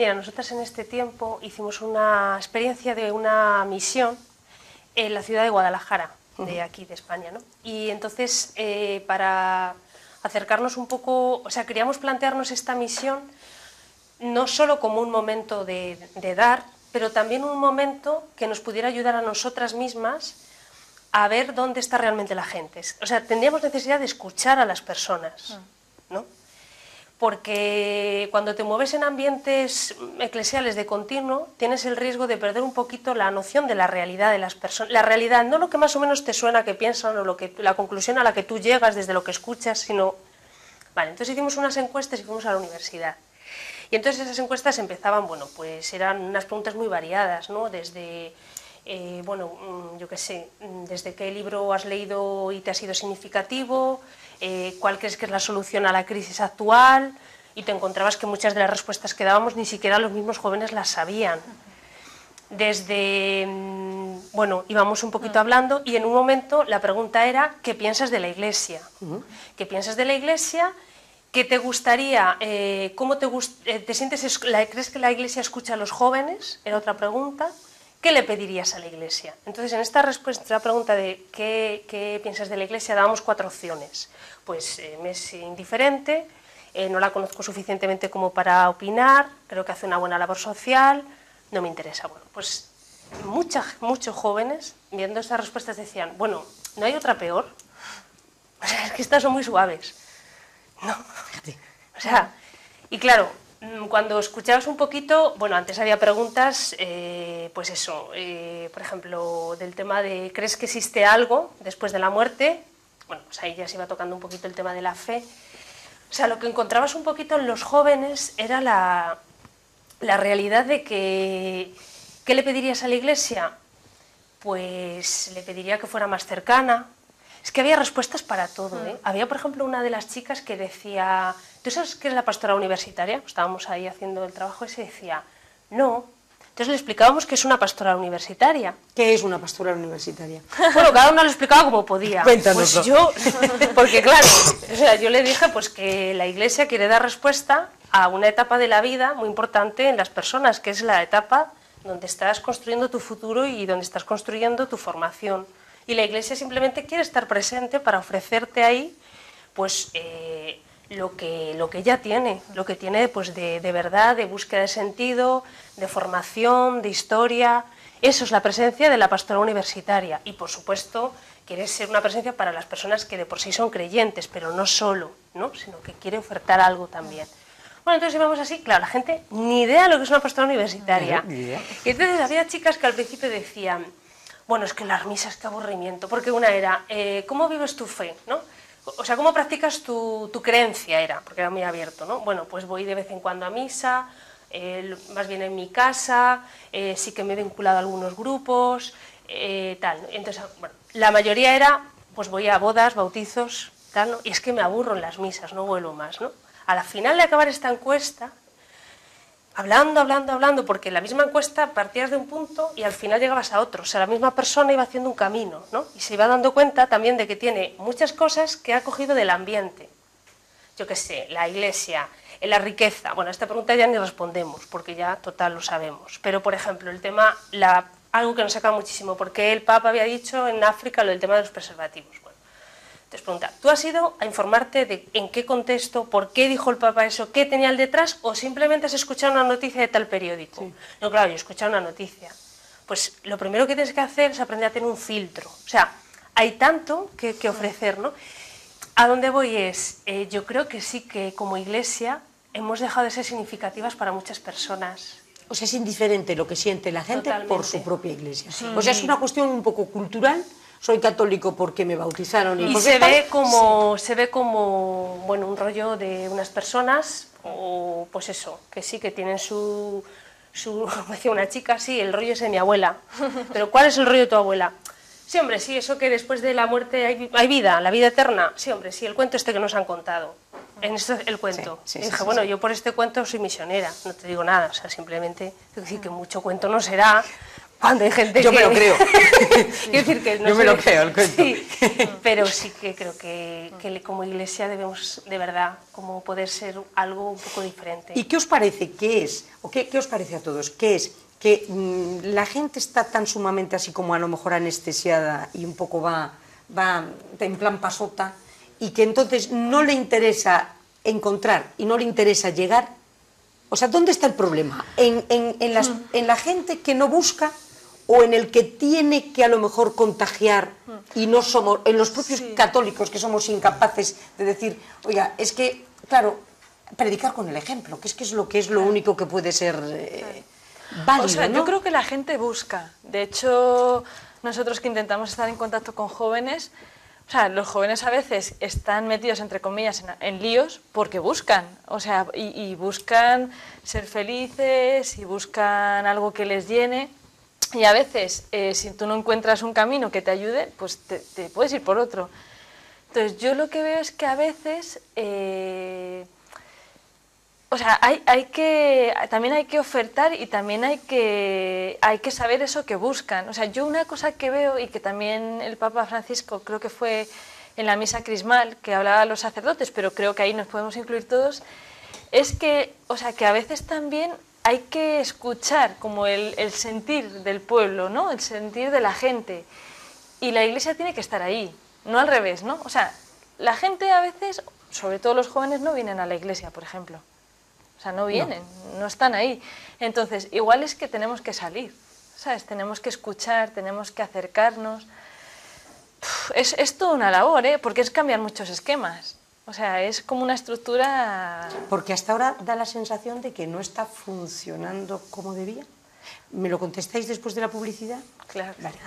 Mira, nosotras en este tiempo hicimos una experiencia de una misión en la ciudad de Guadalajara, de aquí, de España, ¿no? Y entonces, para acercarnos un poco, o sea, queríamos plantearnos esta misión no solo como un momento de dar, pero también un momento que nos pudiera ayudar a nosotras mismas a ver dónde está realmente la gente. O sea, tendríamos necesidad de escuchar a las personas, ¿no? Porque cuando te mueves en ambientes eclesiales de continuo, tienes el riesgo de perder un poquito la noción de la realidad de las personas. La realidad, no lo que más o menos te suena que piensan o la conclusión a la que tú llegas desde lo que escuchas, sino... Vale, entonces hicimos unas encuestas y fuimos a la universidad. Y entonces esas encuestas empezaban, bueno, pues eran unas preguntas muy variadas, ¿no? Desde... bueno, yo qué sé, desde qué libro has leído y te ha sido significativo, cuál crees que es la solución a la crisis actual, y te encontrabas que muchas de las respuestas que dábamos ni siquiera los mismos jóvenes las sabían. Desde, bueno, íbamos un poquito hablando y en un momento la pregunta era, ¿qué piensas de la Iglesia? ¿Qué piensas de la Iglesia? ¿Qué te gustaría? ¿Cómo te sientes? ¿Crees que la Iglesia escucha a los jóvenes? Era otra pregunta. ¿Qué le pedirías a la Iglesia? Entonces, en esta respuesta a la pregunta de ¿qué piensas de la Iglesia? Dábamos 4 opciones. Pues me es indiferente, no la conozco suficientemente como para opinar, creo que hace una buena labor social, no me interesa. Bueno, pues muchos jóvenes, viendo estas respuestas, decían, bueno, ¿no hay otra peor? O sea, es que estas son muy suaves. No, fíjate. O sea, y claro... Cuando escuchabas un poquito, bueno, antes había preguntas, pues eso, por ejemplo, del tema de ¿crees que existe algo después de la muerte? Bueno, pues ahí ya se iba tocando un poquito el tema de la fe. O sea, lo que encontrabas un poquito en los jóvenes era la realidad de que ¿qué le pedirías a la Iglesia? Pues le pediría que fuera más cercana. Es que había respuestas para todo, ¿eh? Había, por ejemplo, una de las chicas que decía... ¿Tú sabes qué es la pastora universitaria? Estábamos ahí haciendo el trabajo y se decía, no. Entonces le explicábamos qué es una pastora universitaria. ¿Qué es una pastora universitaria? Bueno, cada una lo explicaba como podía. Cuéntanos. Pues yo, porque claro, o sea, yo le dije pues que la Iglesia quiere dar respuesta a una etapa de la vida muy importante en las personas, que es la etapa donde estás construyendo tu futuro y donde estás construyendo tu formación. Y la Iglesia simplemente quiere estar presente para ofrecerte ahí, pues... lo que ella tiene, lo que tiene pues de verdad, de búsqueda de sentido, de formación, de historia. Eso es la presencia de la pastora universitaria y, por supuesto, quiere ser una presencia para las personas que de por sí son creyentes, pero no solo, ¿no? Sino que quiere ofertar algo también. Bueno, entonces íbamos así, claro, la gente ni idea de lo que es una pastora universitaria. Y entonces había chicas que al principio decían, bueno, es que las misas, qué aburrimiento, porque una era, ¿cómo vives tu fe?, ¿no? O sea, ¿cómo practicas tu creencia? Era, porque era muy abierto, ¿no? Bueno, pues voy de vez en cuando a misa, más bien en mi casa, sí que me he vinculado a algunos grupos, tal. Entonces, bueno, la mayoría era, pues voy a bodas, bautizos, tal, ¿no? Y es que me aburro en las misas, no vuelvo más, ¿no? A la final de acabar esta encuesta, hablando, porque en la misma encuesta partías de un punto y al final llegabas a otro. O sea, la misma persona iba haciendo un camino, ¿no? Y se iba dando cuenta también de que tiene muchas cosas que ha cogido del ambiente. Yo qué sé, la Iglesia, la riqueza. Bueno, a esta pregunta ya ni respondemos, porque ya total lo sabemos. Pero, por ejemplo, el tema, algo que nos saca muchísimo, porque el Papa había dicho en África lo del tema de los preservativos. Bueno, entonces pregunta, ¿tú has ido a informarte de en qué contexto, por qué dijo el Papa eso, qué tenía el detrás, o simplemente has escuchado una noticia de tal periódico? Sí. No, claro, yo he escuchado una noticia. Pues lo primero que tienes que hacer es aprender a tener un filtro. O sea, hay tanto que ofrecer, ¿no? A dónde voy es, yo creo que sí que como Iglesia hemos dejado de ser significativas para muchas personas. O sea, es indiferente lo que siente la gente. Totalmente. Por su propia Iglesia. Sí. O sea, es una cuestión un poco cultural. Soy católico porque me bautizaron y se ve como bueno, un rollo de unas personas, o pues eso, que sí, que tienen su como decía una chica, sí, el rollo es de mi abuela. Pero ¿cuál es el rollo de tu abuela? Sí, hombre, sí, eso que después de la muerte hay vida, la vida eterna. Sí, hombre, sí, el cuento este que nos han contado. En esto el cuento. Sí, y dije, bueno, yo por este cuento soy misionera, no te digo nada, o sea, simplemente decir que mucho cuento no será, Cuando hay gente Yo me lo creo. Quiero decir que no yo me lo creo, el cuento. Sí, pero sí que creo que como iglesia debemos, de verdad, como poder ser algo un poco diferente. ¿Y qué os parece que es, o qué os parece a todos, qué es que la gente está tan sumamente así como a lo mejor anestesiada y un poco va en plan pasota, y que entonces no le interesa encontrar y no le interesa llegar? O sea, ¿dónde está el problema? ¿En la gente que no busca o en el que tiene que a lo mejor contagiar y no somos, en los propios católicos que somos incapaces de decir, oiga, es que, claro, predicar con el ejemplo, que es lo único que puede ser válido, o sea, ¿no? yo creo que la gente busca. De hecho, nosotros que intentamos estar en contacto con jóvenes, o sea, los jóvenes a veces están metidos, entre comillas, en líos porque buscan, o sea, y buscan ser felices y buscan algo que les llene. Y a veces, si tú no encuentras un camino que te ayude, pues te puedes ir por otro. Entonces, yo lo que veo es que a veces, o sea, también hay que ofertar y también hay que saber eso que buscan. O sea, yo una cosa que veo, y que también el Papa Francisco, creo que fue en la misa crismal, que hablaba a los sacerdotes, pero creo que ahí nos podemos incluir todos, es que, o sea, que a veces también hay que escuchar como el sentir del pueblo, ¿no? El sentir de la gente. Y la iglesia tiene que estar ahí, no al revés, ¿no? O sea, la gente a veces, sobre todo los jóvenes, no vienen a la iglesia, por ejemplo. O sea, no vienen, no están ahí. Entonces, igual es que tenemos que salir, ¿sabes? Tenemos que escuchar, tenemos que acercarnos. Es toda una labor, ¿eh? Porque es cambiar muchos esquemas. O sea, es como una estructura... Porque hasta ahora da la sensación de que no está funcionando como debía. ¿Me lo contestáis después de la publicidad? Claro. Vale.